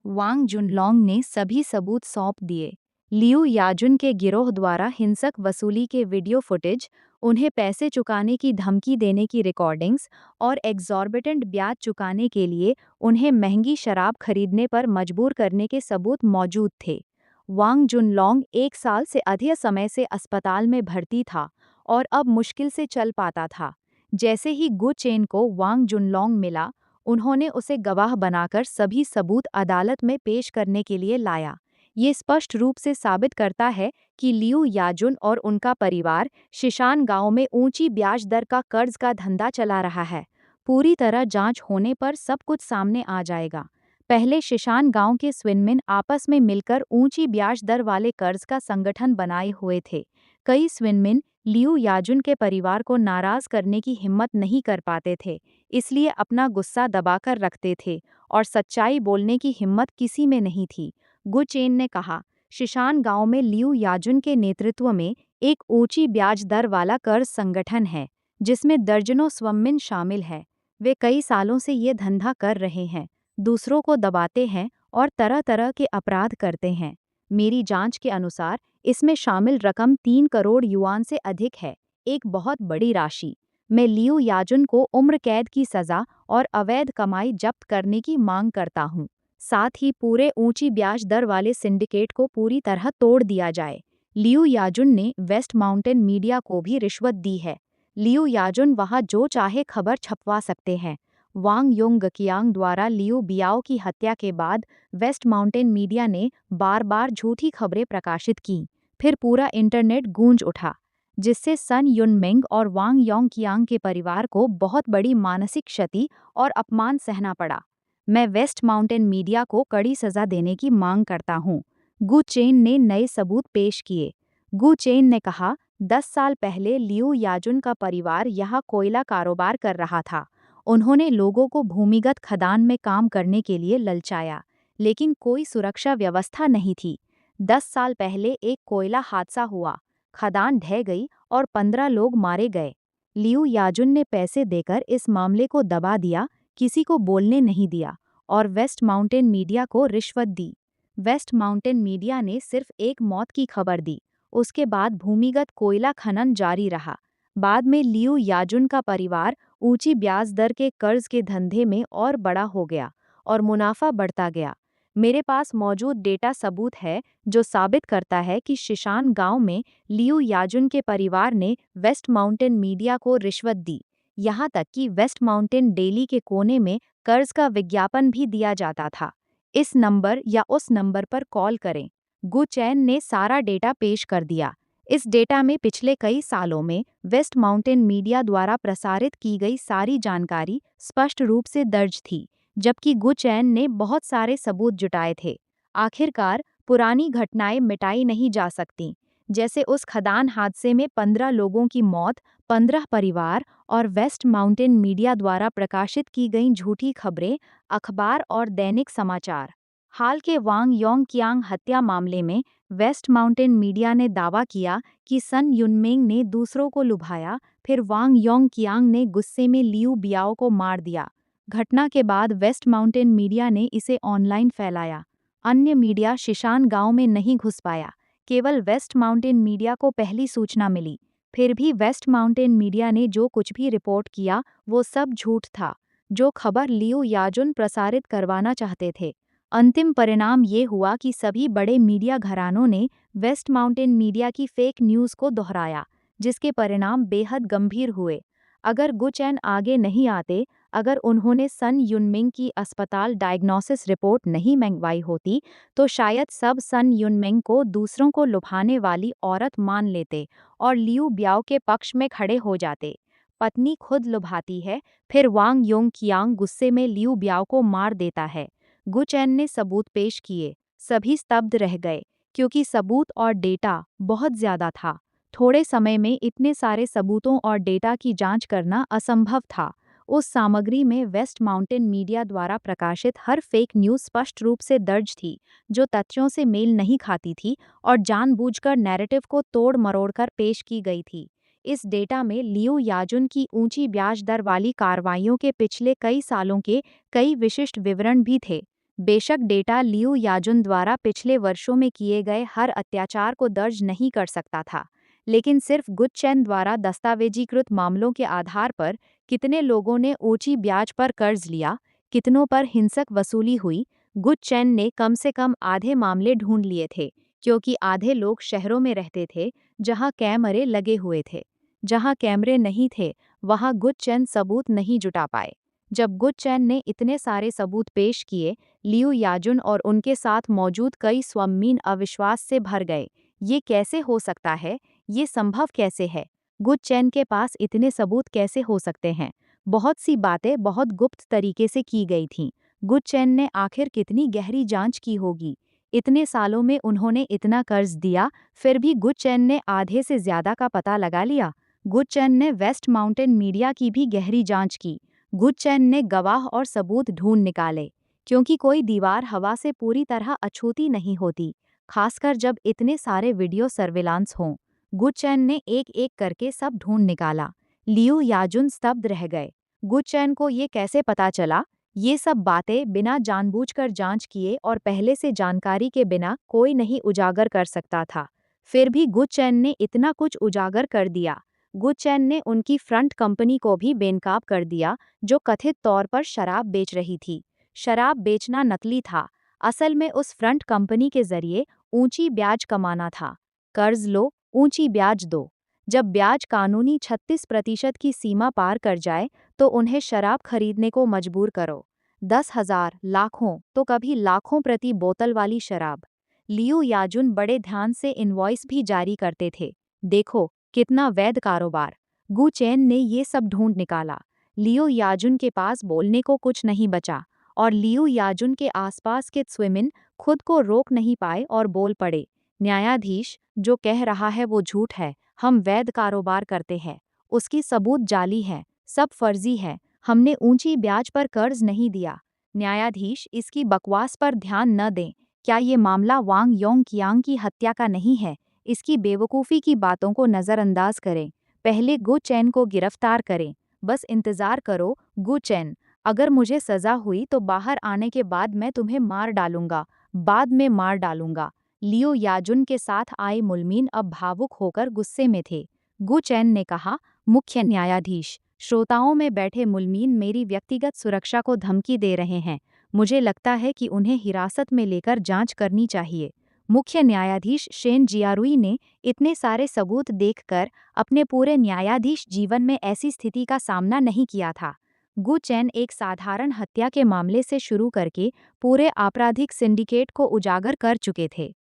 वांग जुनलोंग ने सभी सबूत सौंप दिए। लियू याजुन के गिरोह द्वारा हिंसक वसूली के वीडियो फुटेज, उन्हें पैसे चुकाने की धमकी देने की रिकॉर्डिंग्स और एग्जॉर्बिटेंट ब्याज चुकाने के लिए उन्हें महंगी शराब खरीदने पर मजबूर करने के सबूत मौजूद थे। वांग जुनलोंग 1 साल से अधिक समय से अस्पताल में भर्ती था और अब मुश्किल से चल पाता था। जैसे ही गु चेन को वांग जुनलोंग मिला, उन्होंने उसे गवाह बनाकर सभी सबूत अदालत में पेश करने के लिए लाया। ये स्पष्ट रूप से साबित करता है कि लियू याजुन और उनका परिवार शिशान गांव में ऊंची ब्याज दर का कर्ज का धंधा चला रहा है। पूरी तरह जांच होने पर सब कुछ सामने आ जाएगा। पहले शिशान गांव के स्विनमिन आपस में मिलकर ऊंची ब्याज दर वाले कर्ज का संगठन बनाए हुए थे। कई स्विनमिन लियू याजुन के परिवार को नाराज करने की हिम्मत नहीं कर पाते थे, इसलिए अपना गुस्सा दबाकर रखते थे और सच्चाई बोलने की हिम्मत किसी में नहीं थी। गु चेन ने कहा, शिशान गांव में लियू याजुन के नेतृत्व में एक ऊंची ब्याज दर वाला कर्ज संगठन है, जिसमें दर्जनों स्वमिन शामिल है। वे कई सालों से ये धंधा कर रहे हैं, दूसरों को दबाते हैं और तरह तरह के अपराध करते हैं। मेरी जांच के अनुसार इसमें शामिल रकम 3 करोड़ युआन से अधिक है, एक बहुत बड़ी राशि। मैं लियू याजुन को उम्र कैद की सजा और अवैध कमाई जब्त करने की मांग करता हूँ। साथ ही पूरे ऊंची ब्याज दर वाले सिंडिकेट को पूरी तरह तोड़ दिया जाए। लियू याजुन ने वेस्ट माउंटेन मीडिया को भी रिश्वत दी है। लियू याजुन वहां जो चाहे खबर छपवा सकते हैं। वांग योंग गकियांग द्वारा लियू बियाओ की हत्या के बाद वेस्ट माउंटेन मीडिया ने बार बार झूठी खबरें प्रकाशित की। फिर पूरा इंटरनेट गूंज उठा, जिससे सन युनमिंग और वांग योंगकियांग के परिवार को बहुत बड़ी मानसिक क्षति और अपमान सहना पड़ा। मैं वेस्ट माउंटेन मीडिया को कड़ी सजा देने की मांग करता हूँ। गु चेन ने नए सबूत पेश किए। गु चेन ने कहा, 10 साल पहले लियू याजुन का परिवार यहाँ कोयला कारोबार कर रहा था। उन्होंने लोगों को भूमिगत खदान में काम करने के लिए ललचाया, लेकिन कोई सुरक्षा व्यवस्था नहीं थी। 10 साल पहले एक कोयला हादसा हुआ, खदान ढह गई और 15 लोग मारे गए। लियू याजुन ने पैसे देकर इस मामले को दबा दिया, किसी को बोलने नहीं दिया और वेस्ट माउंटेन मीडिया को रिश्वत दी। वेस्ट माउंटेन मीडिया ने सिर्फ एक मौत की खबर दी, उसके बाद भूमिगत कोयला खनन जारी रहा। बाद में लियू याजुन का परिवार ऊंची ब्याज दर के कर्ज के धंधे में और बड़ा हो गया और मुनाफा बढ़ता गया। मेरे पास मौजूद डेटा सबूत है जो साबित करता है कि शिशान गांव में लियू याजुन के परिवार ने वेस्ट माउंटेन मीडिया को रिश्वत दी। यहाँ तक कि वेस्ट माउंटेन डेली के कोने में कर्ज का विज्ञापन भी दिया जाता था। इस नंबर या उस नंबर पर कॉल करें। गु चैन ने सारा डेटा पेश कर दिया। इस डेटा में पिछले कई सालों में वेस्ट माउंटेन मीडिया द्वारा प्रसारित की गई सारी जानकारी स्पष्ट रूप से दर्ज थी, जबकि गु चैन ने बहुत सारे सबूत जुटाए थे। आखिरकार पुरानी घटनाएं मिटाई नहीं जा सकती, जैसे उस खदान हादसे में 15 लोगों की मौत, 15 परिवार और वेस्ट माउंटेन मीडिया द्वारा प्रकाशित की गई झूठी खबरें, अखबार और दैनिक समाचार। हाल के वांग योंगकियांग हत्या मामले में वेस्ट माउंटेन मीडिया ने दावा किया कि सन युनमिंग ने दूसरों को लुभाया, फिर वांग योंगकियांग ने गुस्से में लियू बियाओ को मार दिया। घटना के बाद वेस्ट माउंटेन मीडिया ने इसे ऑनलाइन फैलाया। अन्य मीडिया शिशान गांव में नहीं घुस पाया, केवल वेस्ट माउंटेन मीडिया को पहली सूचना मिली। फिर भी वेस्ट माउंटेन मीडिया ने जो कुछ भी रिपोर्ट किया वो सब झूठ था, जो खबर लियू याजुन प्रसारित करवाना चाहते थे। अंतिम परिणाम ये हुआ कि सभी बड़े मीडिया घरानों ने वेस्ट माउंटेन मीडिया की फेक न्यूज़ को दोहराया, जिसके परिणाम बेहद गंभीर हुए। अगर गु चैन आगे नहीं आते, अगर उन्होंने सन युनमिंग की अस्पताल डायग्नोसिस रिपोर्ट नहीं मंगवाई होती, तो शायद सब सन युनमिंग को दूसरों को लुभाने वाली औरत मान लेते और लियू ब्याओ के पक्ष में खड़े हो जाते। पत्नी खुद लुभाती है, फिर वांग योंगकियांग गुस्से में लियू ब्याओ को मार देता है। गु चैन ने सबूत पेश किए, सभी स्तब्ध रह गए, क्योंकि सबूत और डेटा बहुत ज्यादा था। थोड़े समय में इतने सारे सबूतों और डेटा की जांच करना असंभव था। उस सामग्री में वेस्ट माउंटेन मीडिया द्वारा प्रकाशित हर फेक न्यूज़ स्पष्ट रूप से दर्ज थी, जो तथ्यों से मेल नहीं खाती थी और जानबूझकर नैरेटिव को तोड़ मरोड़कर पेश की गई थी। इस डेटा में लियू याजुन की ऊंची ब्याज दर वाली कार्रवाइयों के पिछले कई सालों के कई विशिष्ट विवरण भी थे। बेशक डेटा लियू याजुन द्वारा पिछले वर्षों में किए गए हर अत्याचार को दर्ज नहीं कर सकता था, लेकिन सिर्फ गुडचेन द्वारा दस्तावेजीकृत मामलों के आधार पर कितने लोगों ने ऊंची ब्याज पर कर्ज लिया, कितनों पर हिंसक वसूली हुई, गुडचेन ने कम से कम आधे मामले ढूंढ लिए थे, क्योंकि आधे लोग शहरों में रहते थे जहां कैमरे लगे हुए थे। जहां कैमरे नहीं थे, वहां गुडचेन सबूत नहीं जुटा पाए। जब गुडचेन ने इतने सारे सबूत पेश किए, लियू याजुन और उनके साथ मौजूद कई स्वामीन अविश्वास से भर गए। ये कैसे हो सकता है? ये संभव कैसे है? गुडचेन के पास इतने सबूत कैसे हो सकते हैं? बहुत सी बातें बहुत गुप्त तरीके से की गई थीं। गुडचेन ने आखिर कितनी गहरी जांच की होगी? इतने सालों में उन्होंने इतना कर्ज दिया, फिर भी गुडचेन ने आधे से ज्यादा का पता लगा लिया। गुडचेन ने वेस्ट माउंटेन मीडिया की भी गहरी जांच की। गुडचेन ने गवाह और सबूत ढूंढ निकाले, क्योंकि कोई दीवार हवा से पूरी तरह अछूती नहीं होती, खासकर जब इतने सारे वीडियो सर्विलांस हों। गुडचेन ने एक-एक करके सब ढूंढ निकाला। लियू याजुन स्तब्ध रह गए। गुडचेन को ये कैसे पता चला? ये सब बातें बिना जानबूझकर जांच किए और पहले से जानकारी के बिना कोई नहीं उजागर कर सकता था। फिर भी गुडचेन ने इतना कुछ उजागर कर दिया। गुडचेन ने उनकी फ्रंट कंपनी को भी बेनकाब कर दिया, जो कथित तौर पर शराब बेच रही थी। शराब बेचना नकली था। असल में उस फ्रंट कंपनी के जरिए ऊंची ब्याज कमाना था। कर्ज लो, ऊंची ब्याज दो। जब ब्याज कानूनी 36% की सीमा पार कर जाए, तो उन्हें शराब खरीदने को मजबूर करो। 10,000, लाखों, तो कभी लाखों प्रति बोतल वाली शराब। लियू याजुन बड़े ध्यान से इनवॉइस भी जारी करते थे। देखो, कितना वैध कारोबार। गु चेन ने ये सब ढूंढ निकाला। लियू याजुन के पास बोलने को कुछ नहीं बचा, और लियू याजुन के आसपास के स्विमिन खुद को रोक नहीं पाए और बोल पड़े, न्यायाधीश, जो कह रहा है वो झूठ है। हम वैध कारोबार करते हैं। उसकी सबूत जाली है, सब फर्जी है। हमने ऊंची ब्याज पर कर्ज नहीं दिया। न्यायाधीश, इसकी बकवास पर ध्यान न दें। क्या ये मामला वांग योंग कियांग की हत्या का नहीं है? इसकी बेवकूफ़ी की बातों को नज़रअंदाज करें। पहले गु चेन को गिरफ्तार करें। बस इंतज़ार करो, गु चेन। अगर मुझे सज़ा हुई तो बाहर आने के बाद मैं तुम्हें मार डालूंगा, बाद में मार डालूंगा। लियो याजुन के साथ आए मुलमीन अब भावुक होकर गुस्से में थे। गु चेन ने कहा, मुख्य न्यायाधीश, श्रोताओं में बैठे मुलमीन मेरी व्यक्तिगत सुरक्षा को धमकी दे रहे हैं। मुझे लगता है कि उन्हें हिरासत में लेकर जांच करनी चाहिए। मुख्य न्यायाधीश शेन जियारुई ने इतने सारे सबूत देखकर अपने पूरे न्यायाधीश जीवन में ऐसी स्थिति का सामना नहीं किया था। गु चेन एक साधारण हत्या के मामले से शुरू करके पूरे आपराधिक सिंडिकेट को उजागर कर चुके थे।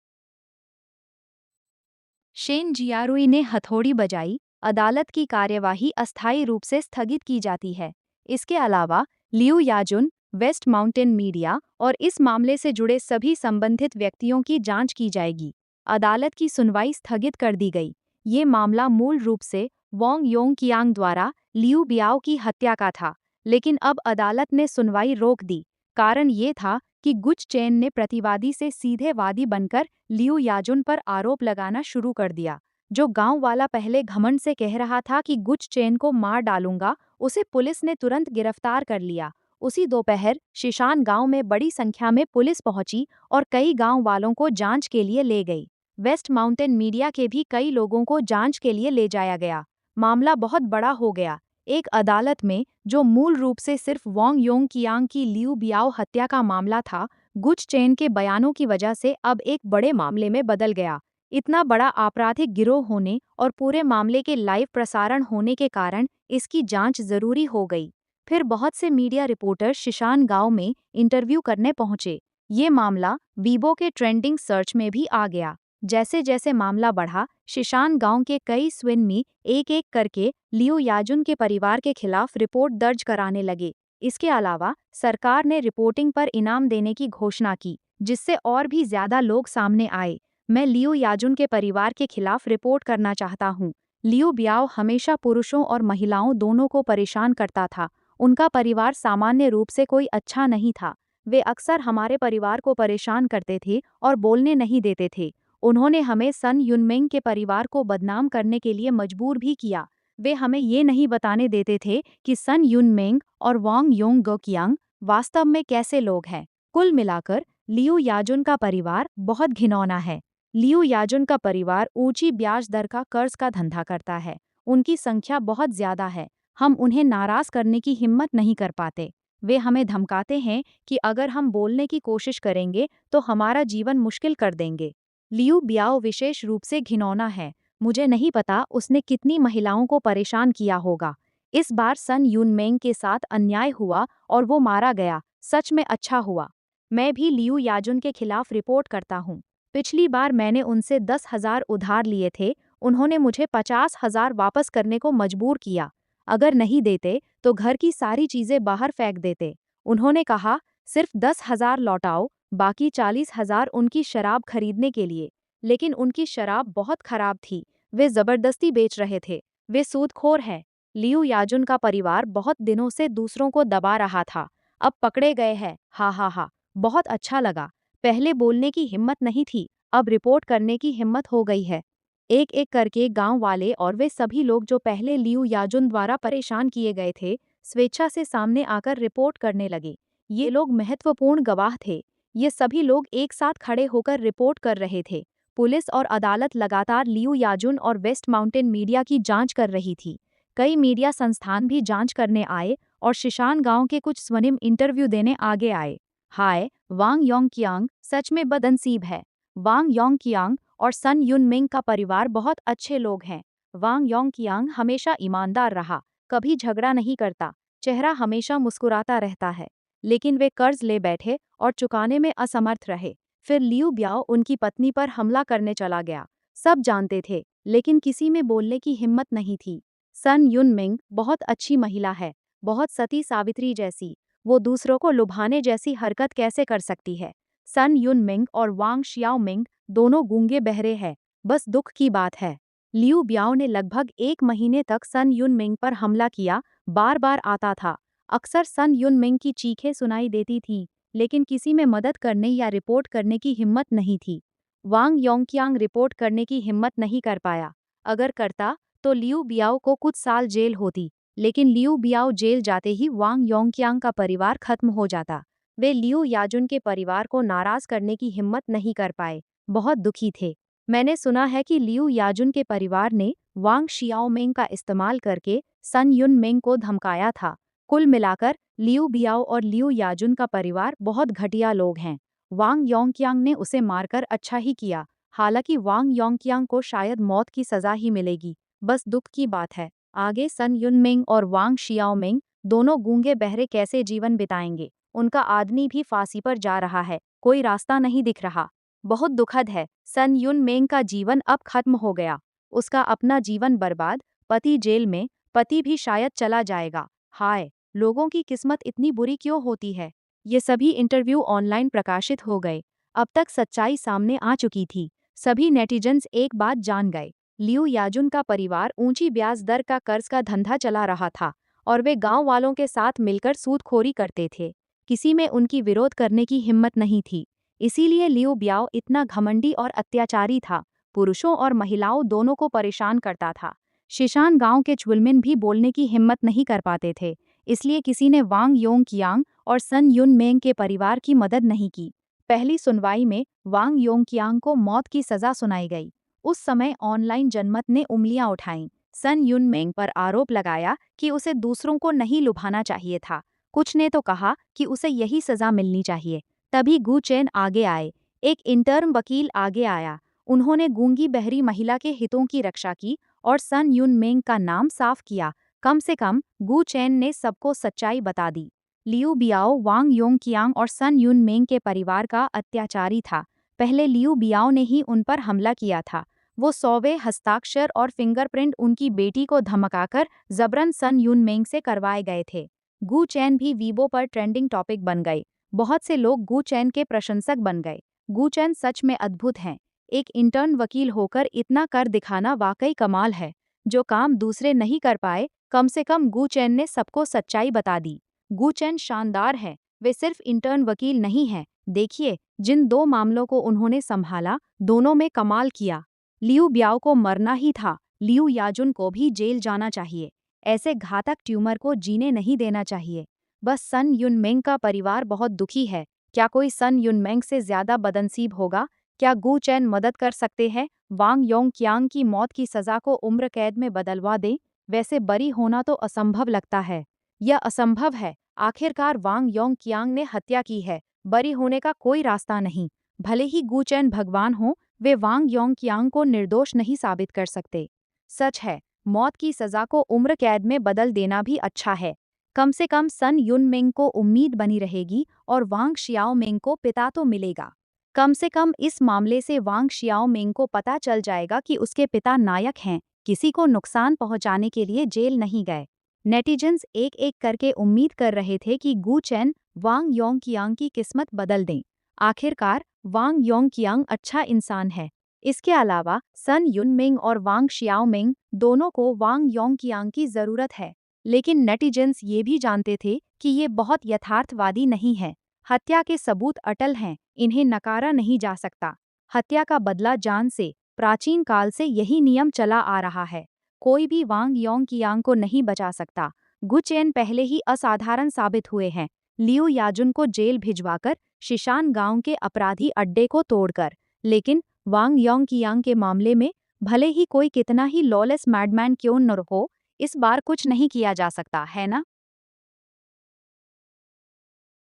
शेन जियारुई ने हथौड़ी बजाई, अदालत की कार्यवाही अस्थायी रूप से स्थगित की जाती है। इसके अलावा लियू याजुन, वेस्ट माउंटेन मीडिया और इस मामले से जुड़े सभी संबंधित व्यक्तियों की जांच की जाएगी। अदालत की सुनवाई स्थगित कर दी गई। ये मामला मूल रूप से वांग योंग कियांग द्वारा लियू बियाओ की हत्या का था, लेकिन अब अदालत ने सुनवाई रोक दी। कारण ये था कि गुच चेन ने प्रतिवादी से सीधे वादी बनकर लियू याजुन पर आरोप लगाना शुरू कर दिया। जो गांव वाला पहले घमंड से कह रहा था कि गुच चेन को मार डालूंगा, उसे पुलिस ने तुरंत गिरफ्तार कर लिया। उसी दोपहर शिशान गांव में बड़ी संख्या में पुलिस पहुंची और कई गांव वालों को जांच के लिए ले गई। वेस्ट माउंटेन मीडिया के भी कई लोगों को जांच के लिए ले जाया गया। मामला बहुत बड़ा हो गया। एक अदालत में, जो मूल रूप से सिर्फ वांग योंग कियांग की लियू बियाओ हत्या का मामला था, गुच चेन के बयानों की वजह से अब एक बड़े मामले में बदल गया। इतना बड़ा आपराधिक गिरोह होने और पूरे मामले के लाइव प्रसारण होने के कारण इसकी जांच जरूरी हो गई। फिर बहुत से मीडिया रिपोर्टर शिशान गांव में इंटरव्यू करने पहुंचे। ये मामला वीबो के ट्रेंडिंग सर्च में भी आ गया। जैसे जैसे मामला बढ़ा, शिशान गांव के कई स्विनमी एक-एक करके लियू याजुन के परिवार के खिलाफ रिपोर्ट दर्ज कराने लगे। इसके अलावा सरकार ने रिपोर्टिंग पर इनाम देने की घोषणा की, जिससे और भी ज्यादा लोग सामने आए। मैं लियू याजुन के परिवार के खिलाफ रिपोर्ट करना चाहता हूँ। लियू ब्याओ हमेशा पुरुषों और महिलाओं दोनों को परेशान करता था। उनका परिवार सामान्य रूप से कोई अच्छा नहीं था। वे अक्सर हमारे परिवार को परेशान करते थे और बोलने नहीं देते थे। उन्होंने हमें सन युनमिंग के परिवार को बदनाम करने के लिए मजबूर भी किया। वे हमें ये नहीं बताने देते थे कि सन युनमिंग और वांग योंग गोकियांग वास्तव में कैसे लोग हैं। कुल मिलाकर लियू याजुन का परिवार बहुत घिनौना है। लियू याजुन का परिवार ऊंची ब्याज दर का कर्ज का धंधा करता है। उनकी संख्या बहुत ज्यादा है। हम उन्हें नाराज करने की हिम्मत नहीं कर पाते। वे हमें धमकाते हैं कि अगर हम बोलने की कोशिश करेंगे तो हमारा जीवन मुश्किल कर देंगे। लियू ब्याओ विशेष रूप से घिनौना है। मुझे नहीं पता उसने कितनी महिलाओं को परेशान किया होगा। इस बार सन यूनमेंग के साथ अन्याय हुआ और वो मारा गया। सच में अच्छा हुआ। मैं भी लियू याजुन के खिलाफ रिपोर्ट करता हूँ। पिछली बार मैंने उनसे 10,000 उधार लिए थे। उन्होंने मुझे 50,000 वापस करने को मजबूर किया। अगर नहीं देते तो घर की सारी चीजें बाहर फेंक देते। उन्होंने कहा, सिर्फ 10,000 लौटाओ, बाकी 40,000 उनकी शराब खरीदने के लिए। लेकिन उनकी शराब बहुत खराब थी। वे जबरदस्ती बेच रहे थे। वे सूदखोर हैं। लियू याजुन का परिवार बहुत दिनों से दूसरों को दबा रहा था। अब पकड़े गए हैं। हा हा हा। बहुत अच्छा लगा। पहले बोलने की हिम्मत नहीं थी, अब रिपोर्ट करने की हिम्मत हो गई है। एक एक करके गांव वाले और वे सभी लोग जो पहले लियू याजुन द्वारा परेशान किए गए थे, स्वेच्छा से सामने आकर रिपोर्ट करने लगे। ये लोग महत्वपूर्ण गवाह थे। ये सभी लोग एक साथ खड़े होकर रिपोर्ट कर रहे थे। पुलिस और अदालत लगातार लियू याजुन और वेस्ट माउंटेन मीडिया की जांच कर रही थी। कई मीडिया संस्थान भी जांच करने आए और शिशान गांव के कुछ स्वर्णिम इंटरव्यू देने आगे आए। हाय, वांग योंगकियांग सच में बदनसीब है। वांग योंगकियांग और सन युनमिंग का परिवार बहुत अच्छे लोग हैं। वांग योंगकियांग हमेशा ईमानदार रहा, कभी झगड़ा नहीं करता, चेहरा हमेशा मुस्कुराता रहता है। लेकिन वे कर्ज ले बैठे और चुकाने में असमर्थ रहे। फिर लियू ब्याओ उनकी पत्नी पर हमला करने चला गया। सब जानते थे, लेकिन किसी में बोलने की हिम्मत नहीं थी। सन युनमिंग बहुत अच्छी महिला है, बहुत सती सावित्री जैसी। वो दूसरों को लुभाने जैसी हरकत कैसे कर सकती है। सन युनमिंग और वांग शियाओमिंग दोनों गूंगे बहरे हैं। बस दुख की बात है। लियू ब्याओ ने लगभग 1 महीने तक सन युनमिंग पर हमला किया, बार बार आता था। अक्सर सन युनमिंग की चीखें सुनाई देती थी, लेकिन किसी में मदद करने या रिपोर्ट करने की हिम्मत नहीं थी। वांग योंगकियांग रिपोर्ट करने की हिम्मत नहीं कर पाया। अगर करता तो लियू ब्याओ को कुछ साल जेल होती, लेकिन लियू ब्याओ जेल जाते ही वांग योंगकियांग का परिवार खत्म हो जाता। वे लियू याजुन के परिवार को नाराज करने की हिम्मत नहीं कर पाए। बहुत दुखी थे। मैंने सुना है कि लियू याजुन के परिवार ने वांग शियाओमिंग का इस्तेमाल करके सन युनमिंग को धमकाया था। कुल मिलाकर लियू बियाओ और लियू याजुन का परिवार बहुत घटिया लोग हैं। वांग योंगकियांग ने उसे मारकर अच्छा ही किया। हालांकि वांग योंगकियांग को शायद मौत की सजा ही मिलेगी। बस दुख की बात है। आगे सन युनमिंग और वांग शियाओमिंग दोनों गूंगे बहरे कैसे जीवन बिताएंगे। उनका आदमी भी फांसी पर जा रहा है, कोई रास्ता नहीं दिख रहा। बहुत दुखद है। सन युनमेंग का जीवन अब खत्म हो गया। उसका अपना जीवन बर्बाद, पति जेल में, पति भी शायद चला जाएगा। हाय, लोगों की किस्मत इतनी बुरी क्यों होती है। ये सभी इंटरव्यू ऑनलाइन प्रकाशित हो गए। अब तक सच्चाई सामने आ चुकी थी। सभी नेटिजन्स एक बात जान गए। लियू याजुन का परिवार ऊंची ब्याज दर का कर्ज का धंधा चला रहा था और वे गांव वालों के साथ मिलकर सूदखोरी करते थे। किसी में उनकी विरोध करने की हिम्मत नहीं थी। इसीलिए लियू ब्याओ इतना घमंडी और अत्याचारी था। पुरुषों और महिलाओं दोनों को परेशान करता था। शिशान गांव के चुलमिन भी बोलने की हिम्मत नहीं कर पाते थे। इसलिए किसी ने वांग योंगकियांग और सन युनमेंग के परिवार की मदद नहीं की। पहली सुनवाई में वांग योंगकियांग को मौत की सजा सुनाई गई। उस समय ऑनलाइन जनमत ने उंगलियां उठाईं। सन युनमेंग पर आरोप लगाया कि उसे दूसरों को नहीं लुभाना चाहिए था। कुछ ने तो कहा कि उसे यही सजा मिलनी चाहिए। तभी गु चेन आगे आए। एक इंटर्म वकील आगे आया। उन्होंने गूंगी बहरी महिला के हितों की रक्षा की और सन युनमेंग का नाम साफ किया। कम से कम गु चेन ने सबको सच्चाई बता दी। लियू बियाओ वांग योंगकियांग और सन युनमेंग के परिवार का अत्याचारी था। पहले लियू बियाओ ने ही उन पर हमला किया था। वो 100वें हस्ताक्षर और फिंगरप्रिंट उनकी बेटी को धमकाकर जबरन सन युनमेंग से करवाए गए थे। गु चैन भी वीबो पर ट्रेंडिंग टॉपिक बन गए। बहुत से लोग गु चैन के प्रशंसक बन गए। गु चैन सच में अद्भुत हैं। एक इंटर्न वकील होकर इतना कर दिखाना वाकई कमाल है। जो काम दूसरे नहीं कर पाए, कम से कम गु चेन ने सबको सच्चाई बता दी। गु चेन शानदार है, वे सिर्फ इंटर्न वकील नहीं हैं। देखिए, जिन दो मामलों को उन्होंने संभाला, दोनों में कमाल किया। लियू ब्याओ को मरना ही था, लियू याजुन को भी जेल जाना चाहिए। ऐसे घातक ट्यूमर को जीने नहीं देना चाहिए। बस सन युनमेंग का परिवार बहुत दुखी है। क्या कोई सन युनमेंग से ज्यादा बदनसीब होगा? क्या गु चेन मदद कर सकते हैं? वांग योंगक्यांग की मौत की सजा को उम्र कैद में बदलवा दें? वैसे बरी होना तो असंभव लगता है। यह असंभव है। आखिरकार वांग योंगक्यांग ने हत्या की है, बरी होने का कोई रास्ता नहीं। भले ही गु चेन भगवान हो, वे वांग योंगक्यांग को निर्दोष नहीं साबित कर सकते। सच है, मौत की सजा को उम्र कैद में बदल देना भी अच्छा है। कम से कम सन युनमिंग को उम्मीद बनी रहेगी और वांग शियाओमिंग को पिता तो मिलेगा। कम से कम इस मामले से वांग शियाओमिंग को पता चल जाएगा कि उसके पिता नायक हैं, किसी को नुकसान पहुंचाने के लिए जेल नहीं गए। नेटिजन्स एक एक करके उम्मीद कर रहे थे कि गु चेन वांग योंगकियांग की किस्मत बदल दें। आखिरकार वांग योंगकियांग अच्छा इंसान है। इसके अलावा सन युनमिंग और वांग शियाओमिंग दोनों को वांग योंगकियांग की जरूरत है। लेकिन नेटिजन्स ये भी जानते थे कि ये बहुत यथार्थवादी नहीं है। हत्या के सबूत अटल हैं, इन्हें नकारा नहीं जा सकता। हत्या का बदला जान से, प्राचीन काल से यही नियम चला आ रहा है। कोई भी वांग योंगकियांग को नहीं बचा सकता। गु चेन पहले ही असाधारण साबित हुए हैं, लियू याजुन को जेल भिजवाकर, शिशान गांव के अपराधी अड्डे को तोड़कर। लेकिन वांग योंगकियांग के मामले में भले ही कोई कितना ही लॉलेस मैडमैन क्यों न हो, इस बार कुछ नहीं किया जा सकता, है ना?